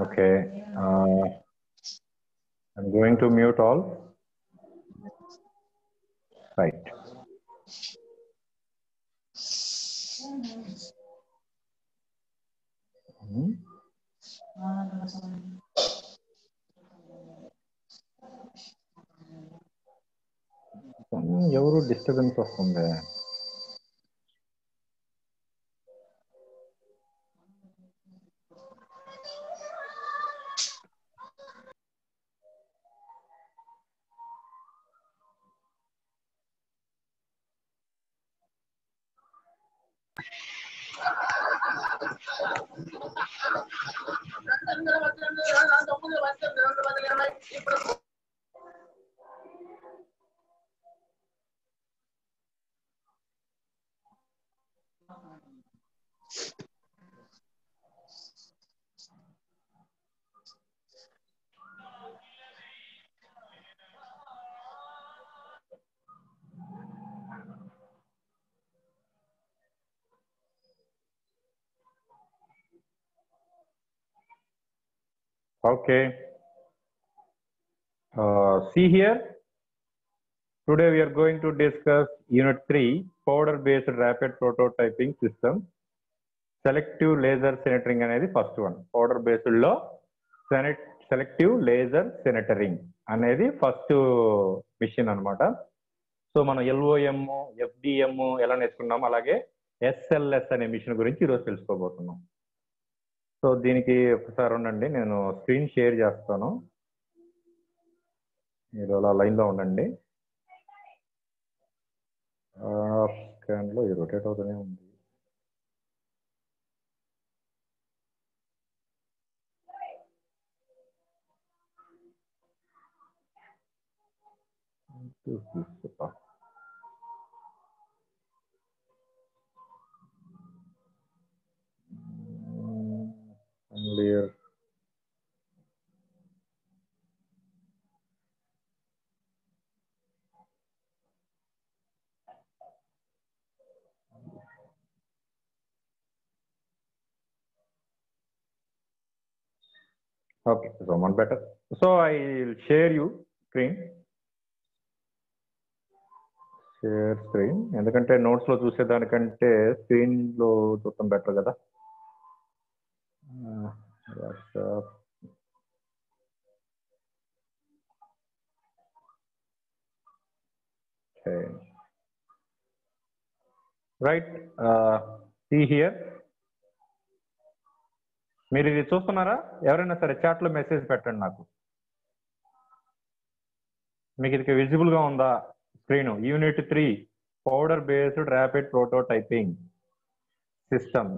Okay. I'm going to mute all. Right. ఎవరు disturbance వస్తుంది? Okay. See here. Today we are going to discuss Unit 3, powder-based rapid prototyping system. Selective laser sintering అనేది first one. Powder based లో selective laser సినటరింగ్ అనేది first machine అన్నమాట. So మనం ఎల్ఓఎం, ఎఫ్డిఎం ఎలా నేర్చుకున్నాం, అలాగే ఎస్ఎల్ఎస్ అనే మిషన్ గురించి ఈరోజు తెలుసుకోబోతున్నాం. సో దీనికి ఒకసారి ఉండండి, నేను స్క్రీన్ షేర్ చేస్తాను, మీరు అలా లైన్లో ఉండండి. స్కాన్లో ఇది రొటేట్ అవుతూనే ఉంది. Clear. Okay, so one better. So I will share you screen. Share screen. ఎందుకంటే నోట్స్ లో చూసేదానికంటే స్క్రీన్ లో చూడటం బెటర్ కదా. వాట్సాప్. రైట్. See here. మీరు ఇది చూస్తున్నారా? ఎవరైనా సరే చాట్ లో మెసేజ్ పెట్టండి నాకు. మీకు ఇది విజిబుల్ గా ఉందా screen? Unit 3 powder based rapid prototyping system.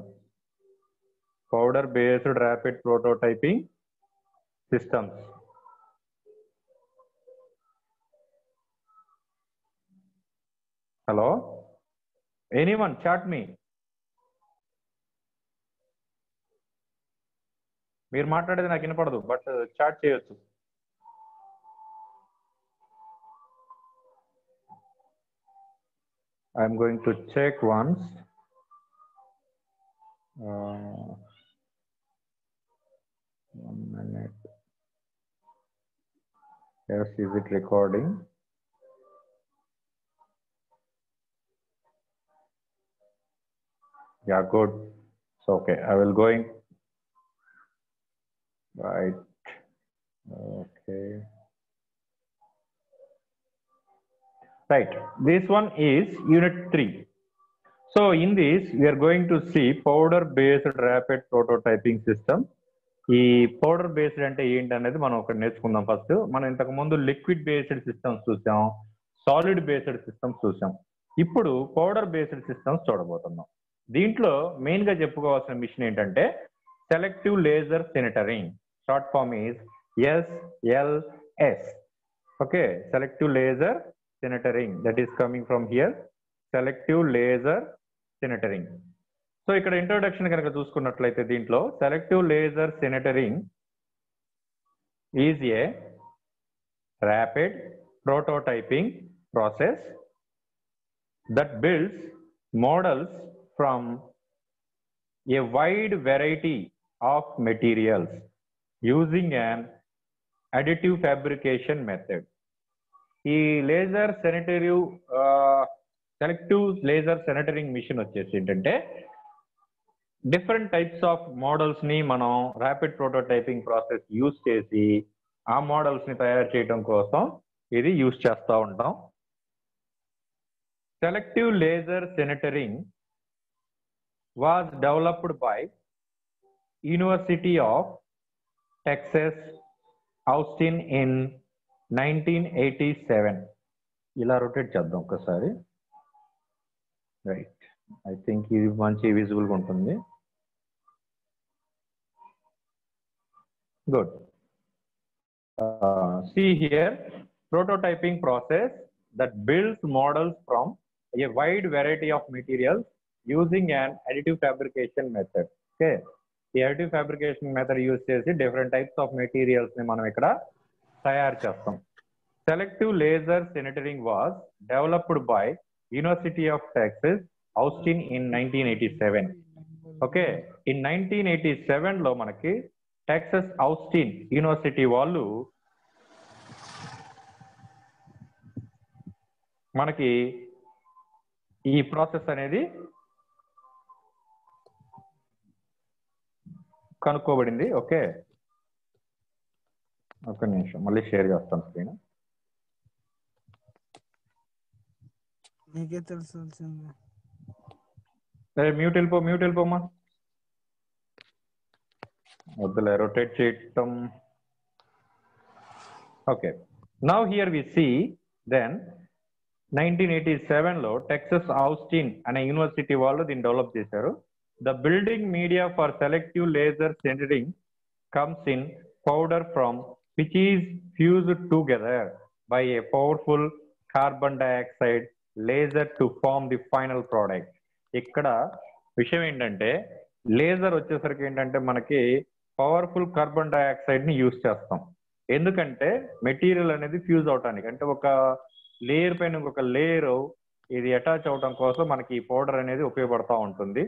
Powder based rapid prototyping systems. Hello, anyone chat me. మీరు మాట్లాడేది నాకు వినపడదు, బట్ చాట్ చేయొచ్చు. I'm going to check once. One minute. Yes, is it recording? Yeah, good. So okay, I will going. Right. Okay. Right. This one is Unit 3. So in this, we are going to see powder-based rapid prototyping system. ఈ powder based అంటే ఏంటి అనేది మనం ఒకటి నేర్చుకుందాం. First మనం ఇంతకు ముందు లిక్విడ్ బేస్డ్ సిస్టమ్స్ చూసాం, సాలిడ్ బేస్డ్ సిస్టమ్స్ చూసాం. ఇప్పుడు పౌడర్ బేస్డ్ సిస్టమ్స్ చూడబోతున్నాం. దీంట్లో మెయిన్ గా చెప్పుకోవాల్సిన మిషన్ ఏంటంటే selective laser sintering. Short form is SLS. Okay, selective laser sintering, that is coming from here, selective laser sintering. So ఇక్కడ introduction కనుక చూసుకున్నట్లయితే దీంట్లో selective laser sintering is a rapid prototyping process that builds models from a wide variety of materials using an additive fabrication method. ఈ laser selective laser sintering machine వచ్చేసి ఏంటంటే different types of models ని మనం rapid prototyping process use చేసి ఆ models ని తయారు చేయడం కోసం ఇది యూజ్ చేస్తూ ఉంటాం. Selective laser sintering was developed by University of Texas Austin in 1987. ఇలా రొటేట్ చేద్దాం ఒకసారి. రైట్, ఐ థింక్ ఇది మంచి విజిబుల్గా ఉంటుంది. Good. See here, prototyping process that builds models from a wide variety of materials using an additive fabrication method. Okay, the additive fabrication method use చేసి different types of materials ని మనం ఇక్కడ తయారు చేస్తాం. Selective laser sintering was developed by University of Texas Austin in 1987. Okay, in 1987 లో మనకి Texas Austin university వాళ్ళు మనకి ఈ ప్రాసెస్ అనేది కనుక్కోబడింది. ఓకే, ఒక నిమిషం మళ్ళీ షేర్ చేస్తాను స్క్రీన్. మీకే తెలుసు. మ్యూట్ వెళ్ళిపోమ్మా. వద్దులే రొటేట్ చేయటం. Okay, now here we see then 1987 లో టెక్సస్ ఆస్టిన్ అనే యూనివర్సిటీ వాళ్ళు దీన్ని డెవలప్ చేశారు. The building media for selective laser sintering comes in powder from which is fused together by a powerful carbon dioxide laser to form the final product. ఇక్కడ విషయం ఏంటంటే laser వచ్చేసరికి ఏంటంటే మనకి పవర్ఫుల్ కార్బన్ డైఆక్సైడ్ ని use చేస్తాం. ఎందుకంటే material అనేది ఫ్యూజ్ అవటానికి, అంటే ఒక లేయర్ పైన ఇంకొక లేయర్ ఇది అటాచ్ అవడం కోసం మనకి ఈ పౌడర్ అనేది ఉపయోగపడతా ఉంటుంది.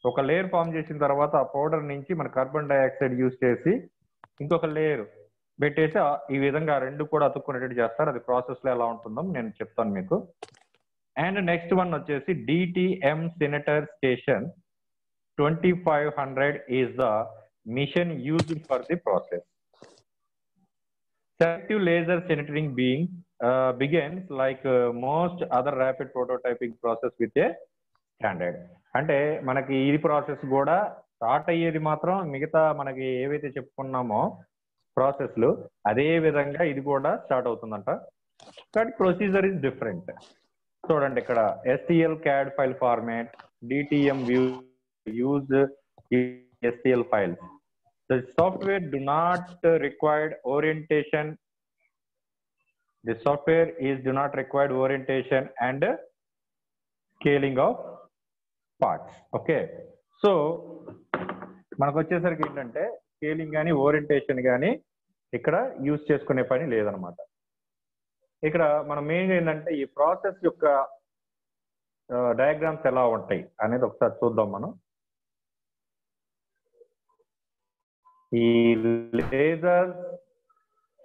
ఒక లేయర్ ఫామ్ చేసిన తర్వాత ఆ పౌడర్ నుంచి మన కార్బన్ డైఆక్సైడ్ యూజ్ చేసి ఇంకొక లేయర్ పెట్టేసి ఈ విధంగా రెండు కూడా అతుక్కునేటట్టు చేస్తారు. అది ప్రాసెస్ లో ఎలా ఉంటుందో నేను చెప్తాను మీకు. అండ్ నెక్స్ట్ వన్ వచ్చేసి DTM Senator Station 2500 is the mission used for the process. Selective laser sintering begins like most other rapid prototyping process with a standard. అంటే మనకి ఈ ప్రాసెస్ కూడా స్టార్ట్ అయ్యేది మాత్రం మిగతా మనకి ఏవైతే చెప్పుకున్నామో ప్రాసెస్లు అదే విధంగా ఇది కూడా స్టార్ట్ అవుతుందంట. కానీ ప్రొసీజర్ ఇస్ డిఫరెంట్. చూడండి ఇక్కడ STL CAD file format, DTM view use STL files. The software do not require orientation. The software do not require orientation and scaling of parts. Okay, so మనకు వచ్చేసరికి ఏంటంటే scaling కానీ orientation కానీ ఇక్కడ use చేసుకునే పని లేదనమాట. ఇక్కడ మనం మెయిన్ ఏంటంటే ఈ ప్రాసెస్ యొక్క డయాగ్రామ్స్ ఎలా ఉంటాయి అనేది ఒకసారి చూద్దాం మనం. ఈ లేజర్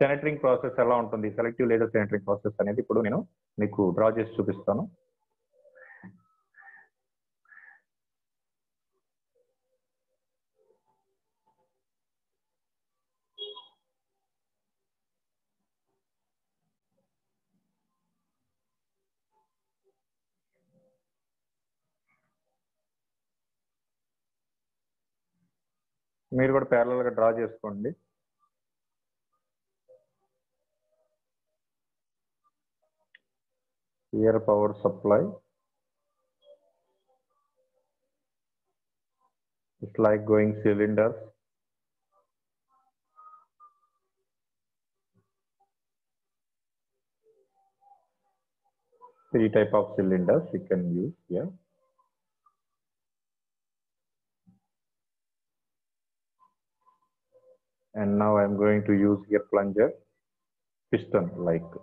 సెనటరింగ్ ప్రాసెస్ ఎలా ఉంటుంది, సెలెక్టివ్ లేజర్ సెనటరింగ్ ప్రాసెస్ అనేది ఇప్పుడు నేను మీకు డ్రా చేసి చూపిస్తాను. మీరు కూడా ప్యారలల్ గా డ్రా చేసుకోండి. Here power supply, it's like going cylinders. Three type of cylinders you can use here. And now I'm going to use here plunger piston like.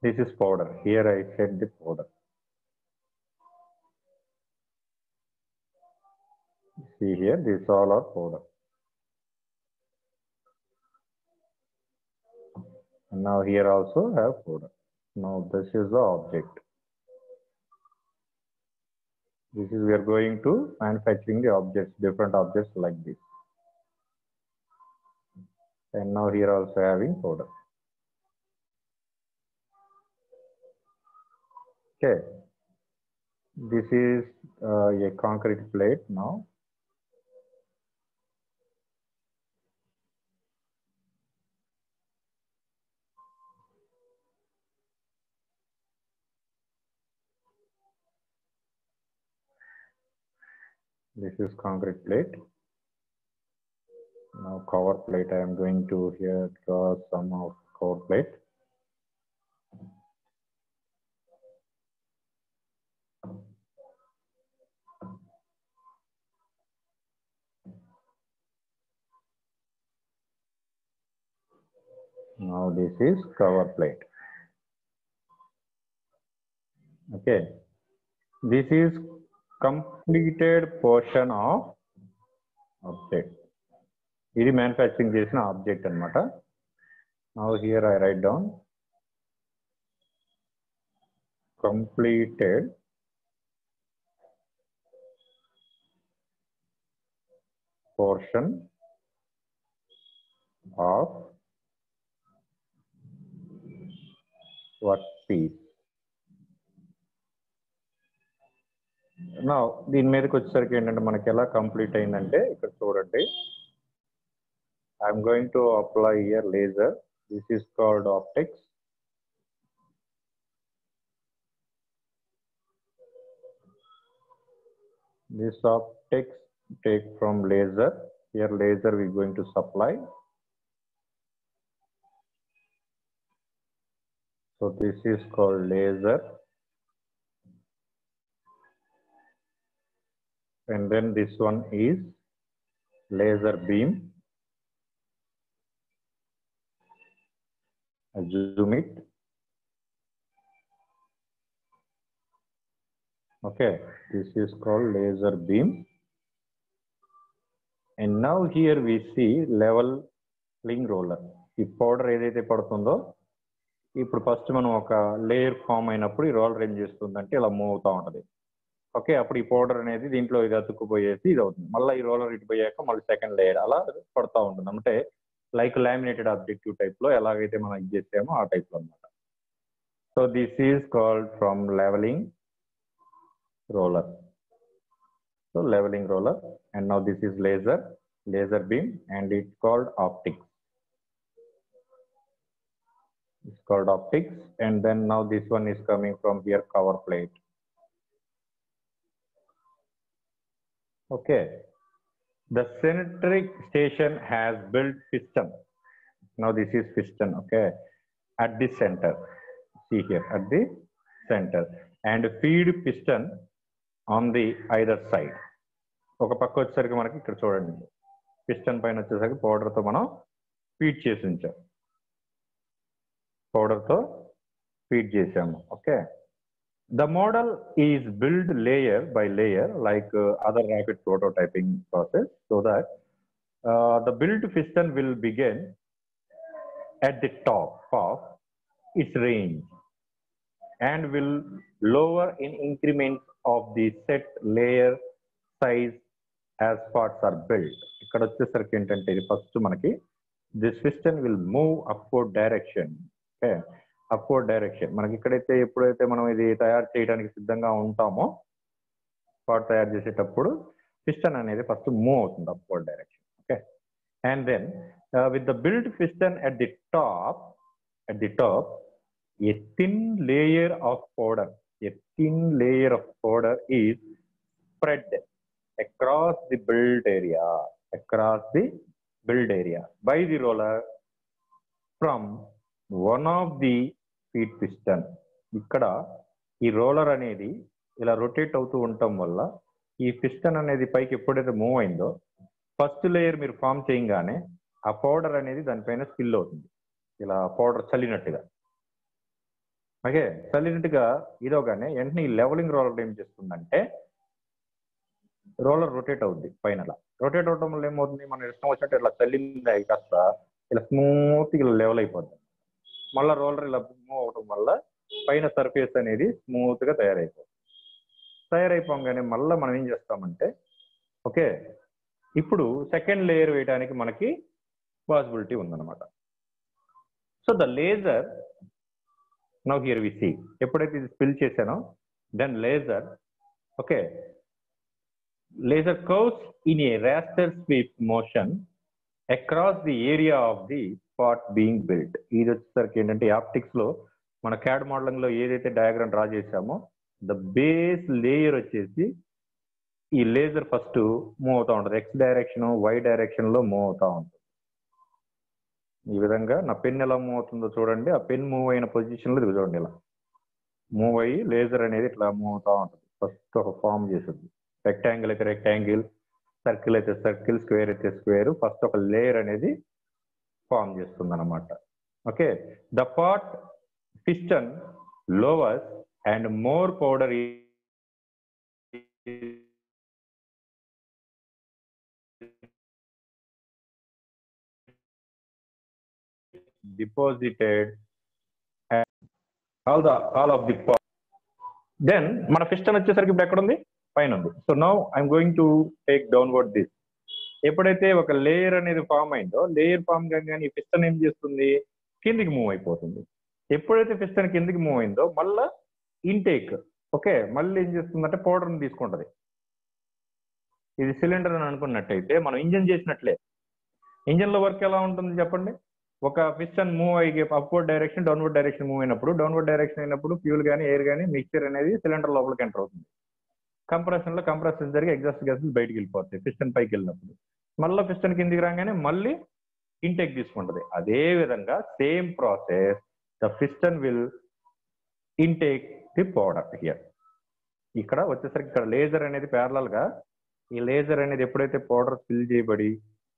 This is powder. Here I said the powder. See here, these all are powder. And now here also have powder. Now this is the object. This is we are going to manufacturing the objects, different objects like this. And now here also having powder. Okay. This is a concrete plate now. This is concrete plate. Now cover plate, I am going to here draw some of cover plate. Now this is cover plate. Okay. This is completed portion of object. This is manufacturing చేసిన object అన్నమాట. Now here I write down completed portion of workpiece. Now దీని మీదకి వచ్చేసరికి ఏంటంటే మనకి ఎలా complete అయిందంటే ఇక్కడ చూడండి. I am going to apply here laser. This is called optics. This optics take from laser. Here laser we are going to supply. So this is called laser. And then this one is laser beam. I zoom it. Okay, this is called laser beam. And now here we see leveling roller. ఈ powder ఏదైతే పడుతుందో ఇప్పుడు first మనం ఒక layer form అయినప్పుడు ఈ roller ఏం చేస్తుందంటే ఇలా మూవ్ అవుతా ఉంటుంది. ఓకే, అప్పుడు ఈ పౌడర్ అనేది దీంట్లో ఇది అతుక్కుపోయేసి ఇది అవుతుంది. మళ్ళీ ఈ రోలర్ ఇటు పోయాక మళ్ళీ సెకండ్ లేయర్ అలా పడుతూ ఉంటుంది. అంటే లైక్ లామినేటెడ్ ఆబ్జెక్టివ్ టైప్ లో ఎలాగైతే మనం ఇది చేసామో ఆ టైప్ లో అనమాట. So this is called from leveling roller. So leveling roller, and now this is laser beam, and it's called optics. It's called optics, and then now this one is coming from here cover plate. Okay, the centric station has built piston. Now this is piston. Okay, at the center. See here at the center, and feed piston on the either side. ఒక పక్క వచ్చేసరికి మనకి ఇక్కడ చూడండి piston పైన వచ్చేసరికి powder తో మనం ఫీడ్ చేసి ఉంచాం. పౌడర్ తో ఫీడ్ చేసాము. Okay, the model is built layer by layer like other rapid prototyping process, so that the built piston will begin at the top of its range and will lower in increments of the set layer size as parts are built. ఇక్కడ వచ్చేసరికి ఏంటంటే ఇది first మనకి this piston will move upward direction. Okay, upward direction. మనకి ఇక్కడైతే ఎప్పుడైతే మనం ఇది తయారు చేయడానికి సిద్ధంగా ఉంటామో పార్ట్ తయారు చేసేటప్పుడు పిస్టన్ అనేది ఫస్ట్ మూవ్ అవుతుంది upward direction. Okay, and then with the built piston at the top a thin layer of powder is spread across the build area by the roller from one of the feed piston. ఇక్కడ ఈ roller అనేది ఇలా rotate అవుతూ ఉండటం వల్ల ఈ piston అనేది పైకి ఎప్పుడైతే మూవ్ అయిందో ఫస్ట్ లేయర్ మీరు ఫామ్ చేయగానే ఆ పౌడర్ అనేది దానిపైన స్పిల్ అవుతుంది, ఇలా పౌడర్ చల్లినట్టుగా. ఓకే, సైలెంట్ గా ఇదోగానే వెంటనే ఈ లెవెలింగ్ రోలర్ ఏం చేస్తుందంటే రోలర్ రొటేట్ అవుద్ది పైన. రొటేట్ అవడం వల్ల ఏమవుతుంది, మన ఇష్టం వచ్చినట్టు ఇలా చల్లింది కాస్త ఇలా స్మూత్ ఇలా లెవెల్ అయిపోద్ది. మళ్ళీ రోలర్ ఇలా మూవ్ అవడం వల్ల పైన సర్ఫేస్ అనేది స్మూత్ గా తయారైపోతుంది. తయారైపోగానే మళ్ళీ మనం ఏం చేస్తామంటే ఓకే ఇప్పుడు సెకండ్ లేయర్ వేయడానికి మనకి పాసిబిలిటీ ఉందన్నమాట. So the laser now here we see, ఎప్పుడైతే ఇది స్పిల్ చేశానో then laser okay laser curves in a raster sweep motion across the area of the part being built. ఇది వచ్చేసరికి ఏంటంటే ఆప్టిక్స్ లో మన CAD మోడలింగ్ లో ఏదైతే డయాగ్రామ్ డ్రా చేసామో ద బేస్ లేయర్ వచ్చేసి ఈ లేజర్ ఫస్ట్ మూవ్ అవుతా ఉంటుంది. ఎక్స్ డైరెక్షన్ వై డైరెక్షన్ లో మూవ్ అవుతా ఉంటుంది. ఈ విధంగా నా పెన్ ఎలా మూవ్ అవుతుందో చూడండి. ఆ పెన్ మూవ్ అయిన పొజిషన్ లో చూడండి, ఇలా మూవ్ అయ్యి లేజర్ అనేది ఇట్లా మూవ్ అవుతా ఉంటుంది. ఫస్ట్ ఒక ఫామ్ చేస్తుంది. రెక్టాంగిల్ అయితే రెక్టాంగిల్, సర్కిల్ అయితే సర్కిల్, స్క్వేర్ అయితే స్క్వేర్. ఫస్ట్ ఒక లేయర్ అనేది ఫామ్ చేస్తుంది అనమాట. Okay, the part piston lowers and more powder deposited and all of the part. Then మన పిస్టన్ వచ్చేసరికి ఇప్పుడు ఎక్కడ ఉంది, పైన ఉంది. So now I'm going to take downward this. ఎప్పుడైతే ఒక లేయర్ అనేది ఫామ్ అయిందో లేయర్ ఫామ్ కానీ ఈ పిస్టన్ ఏం చేస్తుంది, కిందికి మూవ్ అయిపోతుంది. ఎప్పుడైతే పిస్టన్ కిందికి మూవ్ అయిందో మళ్ళా ఇంటేక్ ఓకే మళ్ళీ ఏం చేస్తుందంటే పౌడర్ని తీసుకుంటది. ఇది సిలిండర్ అని అనుకున్నట్టయితే మనం ఇంజన్ చేసినట్లే. ఇంజన్ లో వర్క్ ఎలా ఉంటుంది చెప్పండి. ఒక పిస్టన్ మూవ్ అయ్యి upward direction downward direction move అయినప్పుడు, డౌన్వర్డ్ డైరెక్షన్ అయినప్పుడు ఫ్యూల్ కానీ ఎయిర్ కానీ మిక్చర్ అనేది సిలిండర్ లోపలికి ఎంటర్ అవుతుంది. కంప్రెషన్ లో కంప్రెషన్ జరిగి ఎగ్జాస్ట్ గ్యాసెస్ బయటికి వెళ్ళిపోతాయి పిస్టన్ పైకి వెళ్ళినప్పుడు. మళ్ళీ పిస్టన్ కిందికి రాగానే మళ్ళీ ఇంటేక్ తీసుకుంటది. అదే విధంగా same process the piston will intake the powder here. ఇక్కడ వచ్చేసరికి ఇక్కడ లేజర్ అనేది ప్యారలల్ గా ఈ లేజర్ అనేది ఎప్పుడైతే పౌడర్ ఫిల్ చేయబడి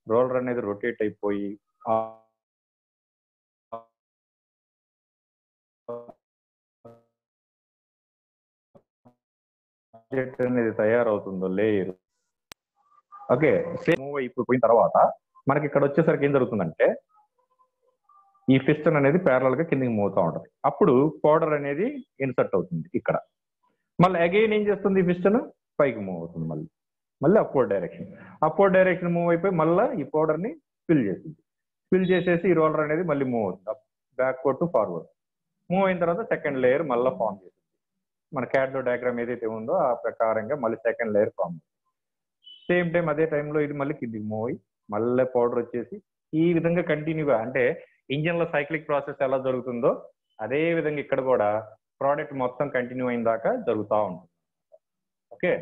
రోలర్ అనేది రొటేట్ అయిపోయి అనేది తయారవుతుందో లేయర్ ఓకే సేమ్ మూవ్ అయిపోయిన తర్వాత మనకి ఇక్కడ వచ్చేసరికి ఏం జరుగుతుందంటే ఈ పిస్టన్ అనేది ప్యారలల్ గా కిందికి మూవ్ అవుతా ఉంటుంది. అప్పుడు పౌడర్ అనేది ఇన్సర్ట్ అవుతుంది ఇక్కడ. మళ్ళీ అగైన్ ఏం చేస్తుంది, ఈ పిస్టన్ పైకి మూవ్ అవుతుంది. మళ్ళీ అప్వర్డ్ డైరెక్షన్ మూవ్ అయిపోయి మళ్ళీ ఈ పౌడర్ ని ఫిల్ చేస్తుంది. ఫిల్ చేసేసి ఈ రోలర్ అనేది మళ్ళీ మూవ్ అవుతుంది బ్యాక్వర్డ్ టు ఫార్వర్డ్. మూవ్ అయిన తర్వాత సెకండ్ లేయర్ మళ్ళీ ఫామ్ చేస్తుంది. మన CAD లో డయాగ్రామ్ ఏదైతే ఉందో ఆ ప్రకారంగా మళ్ళీ second layer form. Same time అదే టైంలో ఇది మళ్ళీ కిందికి మూవ్ అయ్యి మళ్ళీ పౌడర్ వచ్చేసి ఈ విధంగా కంటిన్యూగా, అంటే ఇంజన్ లో సైక్లిక్ ప్రాసెస్ ఎలా జరుగుతుందో అదే విధంగా ఇక్కడ కూడా ప్రోడక్ట్ మొత్తం కంటిన్యూ అయిన దాకా జరుగుతూ ఉంటుంది. Okay,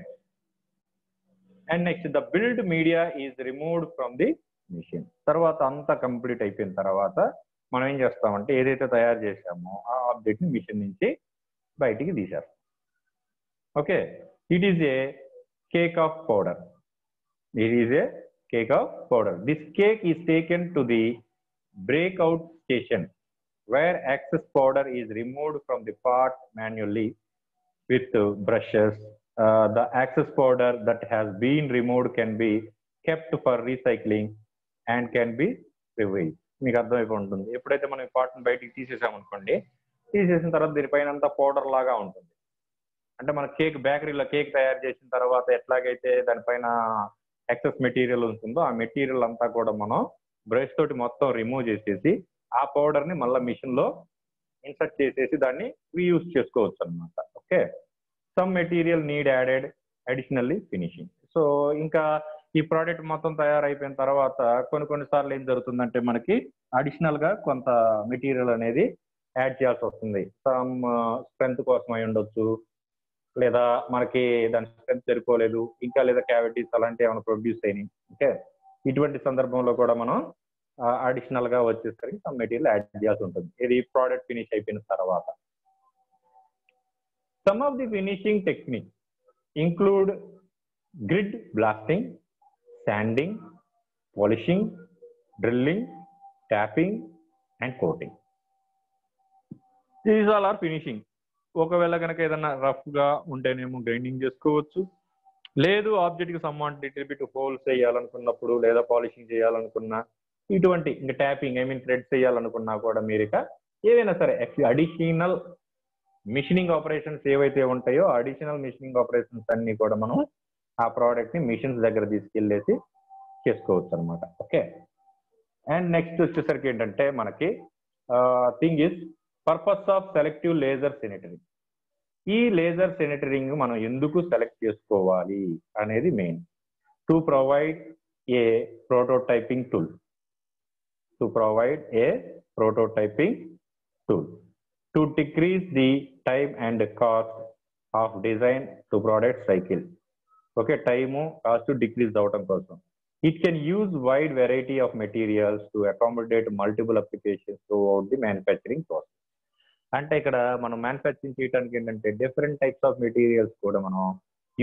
and next the build media is removed from the machine. తర్వాత అంతా కంప్లీట్ అయిపోయిన తర్వాత మనం ఏం చేస్తామంటే ఏదైతే తయారు చేసామో ఆ ఆబ్జెక్ట్ ని మిషన్ నుంచి బయటికి తీసేస్తాం. Okay, it is a cake of powder. This cake is taken to the breakout station where excess powder is removed from the part manually with brushes. The excess powder that has been removed can be kept for recycling and can be revised. మీకు అర్థమైపోయి ఉంటుంది. ఎప్పుడైతే మనం ఈ పార్ట్ని బయటికి తీసేసామనుకోండి, తీసేసిన తర్వాత దీనిపైన అంతా పౌడర్ లాగా ఉంటుంది. అంటే మన కేక్ బేకరీలో కేక్ తయారు చేసిన తర్వాత ఎట్లాగైతే దానిపైన ఎక్సెస్ మెటీరియల్ ఉంటుందో ఆ మెటీరియల్ అంతా కూడా మనం బ్రష్ తోటి మొత్తం రిమూవ్ చేసేసి ఆ పౌడర్ ని మళ్ళీ మిషన్ లో ఇన్సర్ట్ చేసేసి దాన్ని రీయూజ్ చేసుకోవచ్చు అనమాట. Okay, some material need added additionally finishing. So ఇంకా ఈ ప్రోడక్ట్ మొత్తం తయారైపోయిన తర్వాత కొన్ని సార్లు ఏం జరుగుతుందంటే మనకి అడిషనల్ గా కొంత మెటీరియల్ అనేది యాడ్ చేయాల్సి వస్తుంది. సమ్ స్ట్రెంత్ కోసం అయి ఉండొచ్చు, లేదా మనకి దాని స్ట్రెంత్ సరిపోలేదు, ఇంకా లేదా క్యావిటీస్ అలాంటివి ఏమైనా ప్రొడ్యూస్ అయినాయి. ఓకే, ఇటువంటి సందర్భంలో కూడా మనం అడిషనల్ గా వచ్చేసరికి సమ్ మెటీరియల్ యాడ్ చేయాల్సి ఉంటుంది. ఇది ప్రోడక్ట్ ఫినిష్ అయిపోయిన తర్వాత. Some of the finishing technique include grid blasting, sanding, polishing, drilling, tapping and coating. These all are finishing. ఒకవేళ కనుక ఏదన్నా రఫ్గా ఉంటేనేమో గ్రైండింగ్ చేసుకోవచ్చు, లేదు ఆబ్జెక్ట్కి సమ్వాట్ లిటిల్ బిట్ హోల్స్ వేయాలనుకున్నప్పుడు లేదా పాలిషింగ్ చేయాలనుకున్నా, ఇటువంటి ఇంకా ట్యాపింగ్ థ్రెడ్స్ వేయాలనుకున్నా కూడా మీరు ఇక ఏదైనా సరే అడిషనల్ మిషనింగ్ ఆపరేషన్స్ ఏవైతే ఉంటాయో అడిషనల్ మిషనింగ్ ఆపరేషన్స్ అన్ని కూడా మనం ఆ ప్రోడక్ట్ని మిషన్స్ దగ్గర తీసుకెళ్ళేసి చేసుకోవచ్చు అనమాట. ఓకే. అండ్ నెక్స్ట్ వచ్చేసరికి ఏంటంటే మనకి thing is purpose of selective laser సెనిటరింగ్. ఈ లేజర్ సెనిటరింగ్ మనం ఎందుకు సెలెక్ట్ చేసుకోవాలి అనేది main. To provide a prototyping tool. To provide a prototyping tool to decrease the time and cost of design to product cycle. Okay, time cost decrease అవటం కోసం. It can use wide variety of materials to accommodate multiple applications throughout the manufacturing process. అంటే ఇక్కడ మనం manufacturing చేయడానికి ఏంటంటే different types of materials కూడా మనం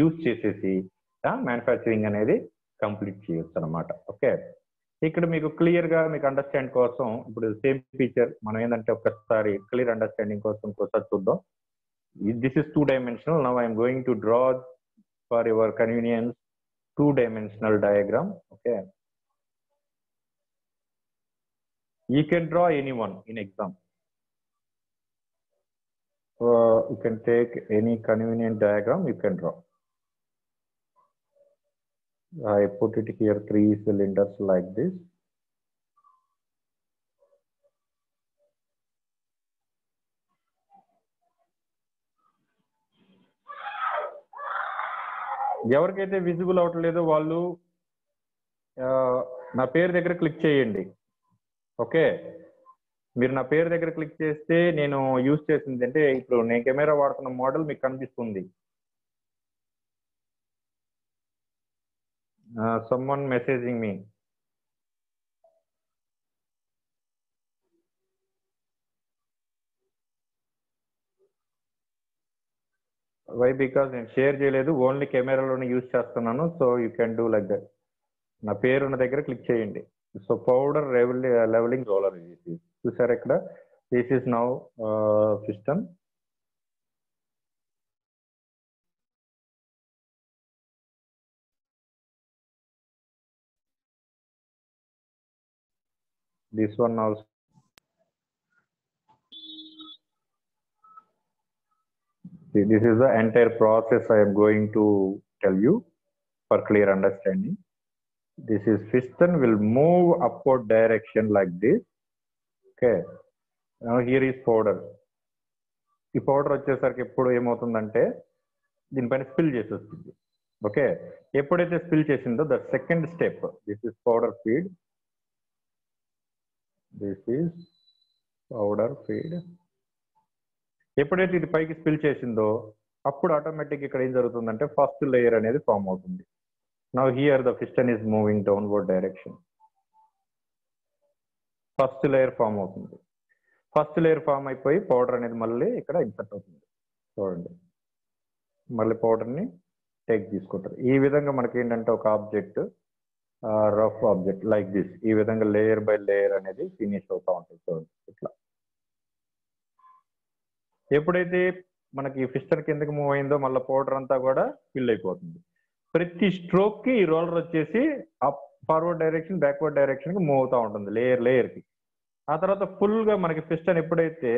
use చేసేసి మ్యానుఫ్యాక్చరింగ్ అనేది కంప్లీట్ చేయొచ్చు అనమాట. ఓకే, ఇక్కడ మీకు క్లియర్గా మీకు అండర్స్టాండ్ కోసం ఇప్పుడు సేమ్ ఫీచర్ మనం ఏంటంటే ఒకసారి క్లియర్ అండర్స్టాండింగ్ కోసం ఒకసారి చూద్దాం. This is 2-dimensional. Now I am going to draw for your convenience 2-dimensional diagram. Okay, you can draw anyone in exam. You can take any convenient diagram, you can draw. I put it here 3 cylinders like this. ఎవరికైతే visible అవట్లేదో వాళ్ళు నా పేరు దగ్గర click చేయండి. Okay, మీరు నా పేరు దగ్గర క్లిక్ చేస్తే నేను యూజ్ చేసింది అంటే ఇప్పుడు నేను కెమెరా వాడుతున్న మోడల్ మీకు కనిపిస్తుంది. someone messaging me. Why? Because నేను షేర్ చేయలేదు, ఓన్లీ కెమెరాలోనే యూజ్ చేస్తున్నాను. So you can do like that. నా పేరు ఉన్న దగ్గర క్లిక్ చేయండి. సో పౌడర్ లెవెలింగ్ రోలర్ ఇది చూసారు ఇక్కడ. This is now system. This one also. See, this is the entire process I am going to tell you for clear understanding. This is piston will move upward direction like this. Okay. Now here is powder. ఈ powder వచ్చేసరికి ఎప్పుడు ఏమవుతుందంటే దీనిపైన spill చేసేస్తుంది. Okay, ఎప్పుడైతే spill చేసిందో the second step, this is powder feed. This is powder feed. ఎప్పుడైతే ఇది పైకి స్పిల్ చేసిందో అప్పుడు ఆటోమేటిక్ ఇక్కడ ఏం జరుగుతుందంటే ఫస్ట్ లేయర్ అనేది ఫామ్ అవుతుంది. Now here the piston is moving downward direction. First layer form అవుతుంది. ఫస్ట్ లేయర్ ఫామ్ అయిపోయి పౌడర్ అనేది మళ్ళీ ఇక్కడ ఇన్సర్ట్ అవుతుంది. చూడండి, మళ్ళీ పౌడర్ని టేక్ తీసుకుంటారు. ఈ విధంగా మనకి ఏంటంటే ఒక object, rough object like this, ఈ విధంగా లేయర్ బై లేయర్ అనేది ఫినిష్ అవుతూ ఉంటుంది. చూడండి ఇట్లా. ఎప్పుడైతే మనకి పిస్టన్ కిందకి మూవ్ అయిందో మళ్ళీ పౌడర్ అంతా కూడా ఫిల్ అయిపోతుంది. ప్రతి స్ట్రోక్ కి ఈ రోలర్ వచ్చేసి up forward direction backward direction కి మూవ్ అవుతూ ఉంటుంది లేయర్ కి. ఆ తర్వాత ఫుల్ గా మనకి పిస్టన్ ఎప్పుడైతే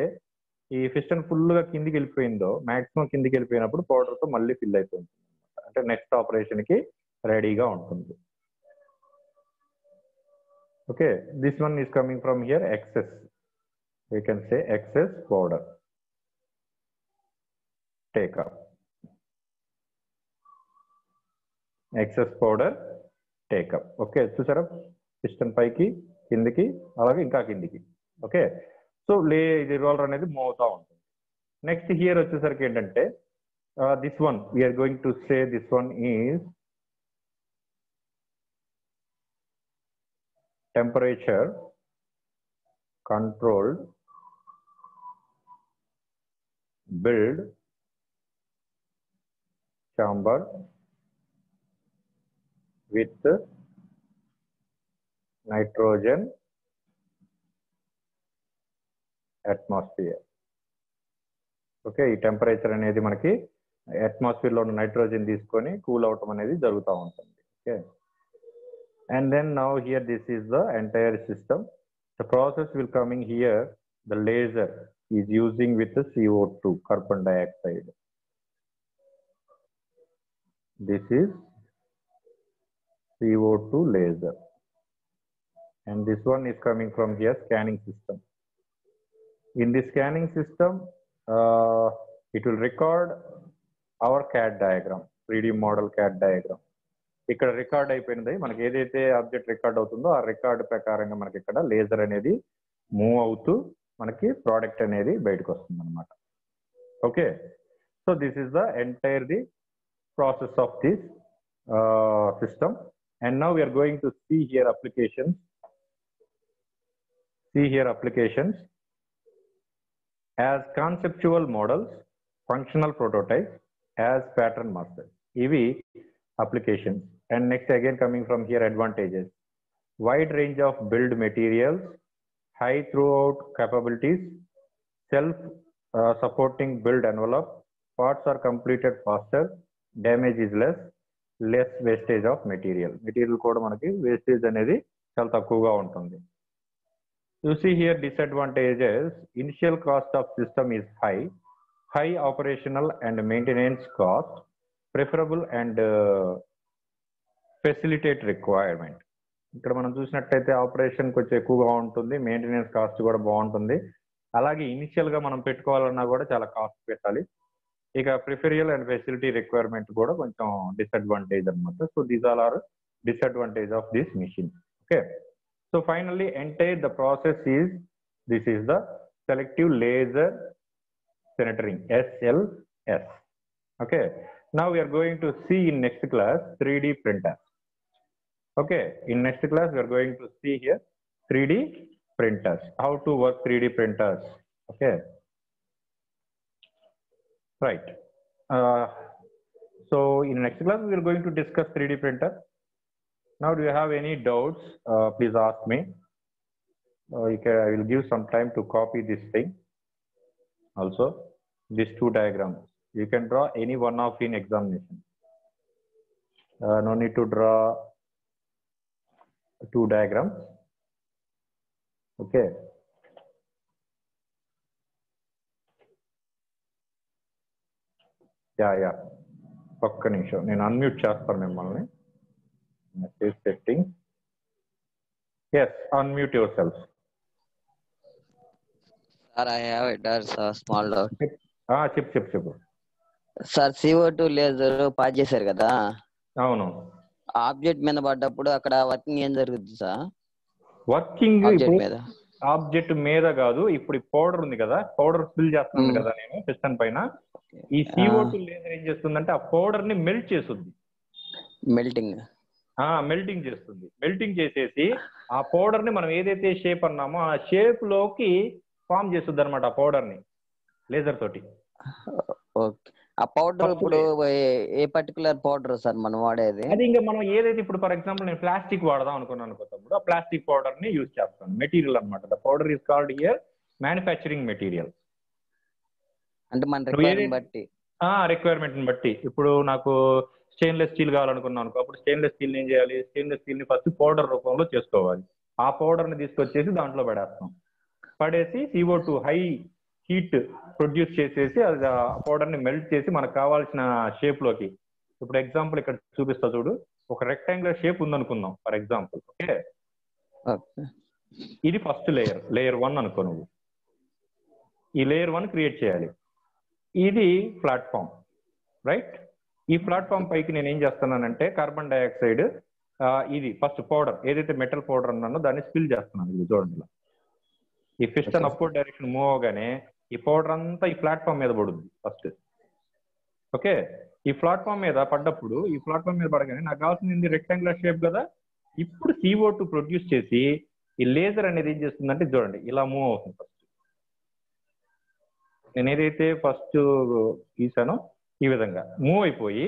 ఈ పిస్టన్ ఫుల్ గా కిందికి వెళ్ళిపోయిందో, మాక్సిమం కిందికి వెళ్ళిపోయినప్పుడు పౌడర్ తో మళ్ళీ ఫిల్ అయిపోతుంది. అంటే నెక్స్ట్ ఆపరేషన్ కి రెడీగా ఉంటుంది. Okay, this one is coming from here excess. You can say excess powder take up. Excess powder take up. Okay, చూసారా పిస్టన్ పైకి కిందికి అలాగే ఇంకా కిందికి. ఓకే, సో ఇది రోలర్ అనేది మూవ్ అవుతా ఉంటుంది. నెక్స్ట్ హియర్ వచ్చేసరికి ఏంటంటే this one we're going to say this one is temperature controlled build chamber with nitrogen atmosphere. Okay, ఈ టెంపరేచర్ అనేది మనకి అట్మాస్ఫియర్ లో ఉన్న నైట్రోజన్ తీసుకొని కూల్ అవటం అనేది జరుగుతూ ఉంటుంది. Okay, and then now here this is the entire system. The process will coming here, the laser is using with the CO2, carbon dioxide. This is CO2 laser, and this one is coming from here, scanning system. In this scanning system, it will record our CAD diagram, 3D model CAD diagram. ఇక్కడ record అయిపోయింది, మనకి ఏదైతే object record అవుతుందో ఆ record ప్రకారంగా మనకి ఇక్కడ laser అనేది మూవ్ అవుతూ మనకి ప్రోడక్ట్ అనేది బయటకు వస్తుంది అనమాట. Okay, so this is the entire the process of this system. And now we're going to see here applications. As conceptual models, functional prototypes, as pattern masters. EV applications. And next again coming from here, advantages. Wide range of build materials, high throughput capabilities, self-supporting build envelope, parts are completed faster, damage is less wastage of material. Material కూడా మనకి wastage అనేది చాలా తక్కువగా ఉంటుంది. You see here disadvantages. Initial cost of system is high operational and maintenance cost, preferable and facilitate requirement. ఇక్కడ మనం చూసినట్లయితే operation కొంచెం ఎక్కువగా ఉంటుంది, మెయింటెనెన్స్ కాస్ట్ కూడా బాగుంటుంది. అలాగే ఇనిషియల్ గా మనం పెట్టుకోవాలన్నా కూడా చాలా కాస్ట్ పెట్టాలి. ఇక ప్రిఫరియల్ అండ్ ఫెసిలిటీ రిక్వైర్మెంట్ కూడా కొంచెం డిసడ్వాంటేజ్ అనమాట. So these all are disadvantage of this machine. Okay, so finally entire the process is, this is the selective laser sintering, SLS. Okay, now we are going to see in next class 3D printer. Okay, in next class we are going to see here 3D printers, how to work 3D printers. Okay, right. So in next class we are going to discuss 3D printer. Now, do you have any doubts? Please ask me. I will give some time to copy this thing. Also, these two diagrams. You can draw any one of in examination. No need to draw two diagrams. Okay. Yeah. ఒక్క నిమిషం నేను unmute చేస్తాను మిమ్మల్ని. Message settings. Yes, unmute yourself. Sir, I have it as a small doubt. చెప్పు. Sir CO2 laser pass చేశారు కదా, అవును. Object మీద పడ్డప్పుడు అక్కడ వర్కింగ్ ఏం జరుగుతుంది సార్? వర్కింగ్ ఆబ్జెక్ట్ మీద కాదు, ఇప్పుడు పౌడర్ ఉంది కదా, పౌడర్ ఫిల్ చేస్తున్నాను కదా నేను పిస్టన్ పైన. ఈ CO2 లేజర్ ఏం చేస్తుందంటే ఆ పౌడర్ ని మెల్ట్ చేస్తుంది. మెల్టింగ్ చేస్తుంది. మెల్టింగ్ చేసేసి ఆ పౌడర్ ని మనం ఏదైతే షేప్ అన్నామో ఆ షేప్ లోకి ఫామ్ చేస్తుంది అనమాట. ఆ పౌడర్ ని లేజర్ తోటి. ఆ పౌడర్ ఇప్పుడు ఏ పర్టికులర్ పౌడర్ సార్ మనం వాడేది? అది ఇంకా మనం ఏదైతే ఇప్పుడు ఫర్ ఎగ్జాంపుల్ నేను ప్లాస్టిక్ వాడదాం అనుకున్నాను అనుకున్నప్పుడు ఆ ప్లాస్టిక్ పౌడర్ ని యూజ్ చేస్తాను. మెటీరియల్ అనమాట. The powder is called here manufacturing material. అంటే మన రిక్వైర్మెంట్ ని బట్టి ఇప్పుడు నాకు స్టెయిన్లెస్ స్టీల్ కావాలనుకున్నాను అనుకో, అప్పుడు స్టెయిన్లెస్ స్టీల్ ఏం చేయాలి? స్టెయిన్లెస్ స్టీల్ ని ఫస్ట్ పౌడర్ రూపంలో చేసుకోవాలి. ఆ పౌడర్ ని తీసుకొచ్చేసి దాంట్లో పడేసి CO2 హై హీట్ ప్రొడ్యూస్ చేసేసి అది ఆ పౌడర్ ని మెల్ట్ చేసి మనకు కావాల్సిన షేప్ లోకి, ఇప్పుడు ఎగ్జాంపుల్ ఇక్కడ చూపిస్తా చూడు, ఒక రెక్టాంగులర్ షేప్ ఉందనుకుందాం ఫర్ ఎగ్జాంపుల్. ఓకే, ఇది ఫస్ట్ లేయర్ 1 అనుకో నువ్వు. ఈ లేయర్ 1 క్రియేట్ చేయాలి. ఇది ప్లాట్ఫామ్, రైట్? ఈ ప్లాట్ఫామ్ పైకి నేను ఏం చేస్తున్నానంటే కార్బన్ డైఆక్సైడ్, ఇది ఫస్ట్ పౌడర్ ఏదైతే మెటల్ పౌడర్ అన్నానో దాన్ని స్పిల్ చేస్తున్నాను. ఇది చూడండి, ఈ పిస్టన్ అప్వర్డ్ డైరెక్షన్ మూవ్ అవగానే ఈ పౌడర్ అంతా ఈ ప్లాట్ఫామ్ మీద పడుద్ది ఫస్ట్. ఓకే, ఈ ప్లాట్ఫామ్ మీద పడ్డప్పుడు ఈ ప్లాట్ఫామ్ మీద పడగానే నాకు కావాల్సింది రెక్టాంగులర్ షేప్ కదా. ఇప్పుడు CO2 ప్రొడ్యూస్ చేసి ఈ లేజర్ అనేది ఏం చేస్తుందంటే చూడండి ఇలా మూవ్ అవుతుంది. ఫస్ట్ నేను ఏదైతే ఫస్ట్ గీసానో ఈ విధంగా మూవ్ అయిపోయి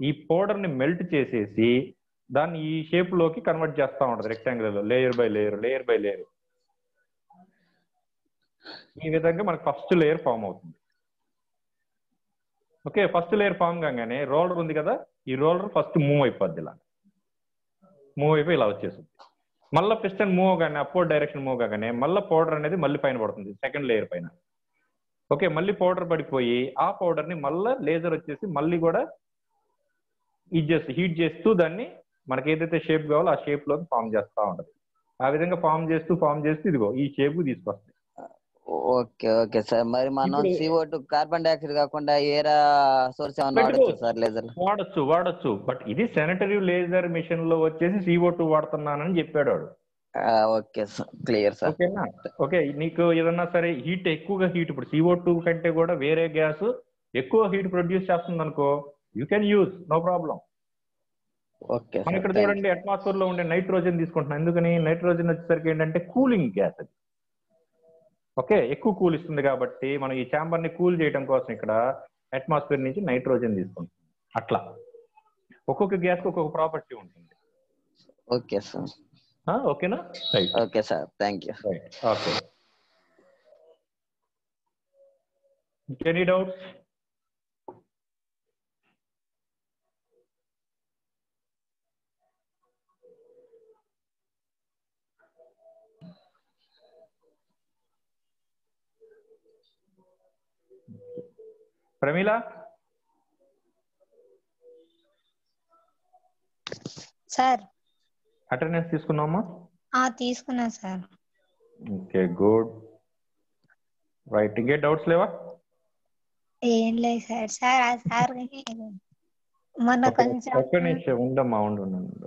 ఈ పౌడర్ ని మెల్ట్ చేసేసి దాన్ని ఈ షేప్ లోకి కన్వర్ట్ చేస్తా ఉంటది రెక్టాంగులర్ లో, లేయర్ బై లేయర్. ఈ విధంగా మనకు ఫస్ట్ లేయర్ ఫామ్ అవుతుంది. ఓకే, ఫస్ట్ లేయర్ ఫామ్ కాగానే రోలర్ ఉంది కదా, ఈ రోలర్ ఫస్ట్ మూవ్ అయిపోద్ది, ఇలా మూవ్ అయిపోయి ఇలా వచ్చేస్తుంది. మళ్ళీ పిస్టన్ మూవ్ కానీ అప్వర్డ్ డైరెక్షన్ మూవ్ కాగానే మళ్ళీ పౌడర్ అనేది మళ్ళీ పైన పడుతుంది, సెకండ్ లేయర్ పైన. ఓకే, మళ్ళీ పౌడర్ పడిపోయి ఆ పౌడర్ ని మళ్ళీ లేజర్ వచ్చేసి మళ్ళీ కూడా హీట్ చేస్తూ దాన్ని మనకి ఏదైతే షేప్ కావాలో ఆ షేప్ లో ఫామ్ చేస్తూ ఉంటది. ఆ విధంగా ఫామ్ చేస్తూ ఇదిగో ఈ షేప్ తీసుకొస్తాయి. Okay okay sir. మరి మనం ఇప్పుడు CO2 కార్బన్ డైఆక్సైడ్ కాకుండా ఏరా సోర్స్ ఏమన్నా వాడచ్చు సార్ లేజర్? వాడచ్చు. బట్ ఇది శానిటరీ లేజర్ మిషన్ లో వచ్చేసి CO2 వాడుతున్నానని చెప్పాడు వాడు. Okay sir, clear sir. ఓకేనా? ఓకే, నీకు ఏదన్నా సరే ఎక్కువగా హీట్ ఇప్పుడు CO2 కంటే కూడా వేరే గ్యాస్ ఎక్కువ హీట్ ప్రొడ్యూస్ చేస్తుంది అనుకో, you can use, no problem. Okay మనం ఇక్కడ సార్, చూడండి అట్మాస్ఫియర్ లో ఉండే నైట్రోజన్ తీసుకుంటున్నాం. ఎందుకని? నైట్రోజన్ వచ్చేసరికి ఏంటంటే కూలింగ్ గ్యాస్ అది. ఓకే, ఎక్కువ కూల్ ఇస్తుంది కాబట్టి మనం ఈ ఛాంబర్ ని కూల్ చేయడం కోసం ఇక్కడ అట్మాస్ఫియర్ నుంచి నైట్రోజన్ తీసుకుంటాం. అట్లా ఒక్కొక్క గ్యాస్ కి ఒక్కొక్క ప్రాపర్టీ ఉంటుంది. Okay sir. ఓకేనా? Right. Okay sir, thank you. Right, okay. Any doubts? Pramila, sir attendance తీసుకున్నామా? తీసుకున్నా సార్. Okay, good. రైట్, ఇంకే డౌట్స్ లేవా? ఏం లేదు సార్. సార్ మొన్న కొంచెం ఒక్క నిమిషం ఉండమ్మా, ఉండు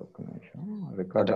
ఒక్క నిమిషం. రికార్డ్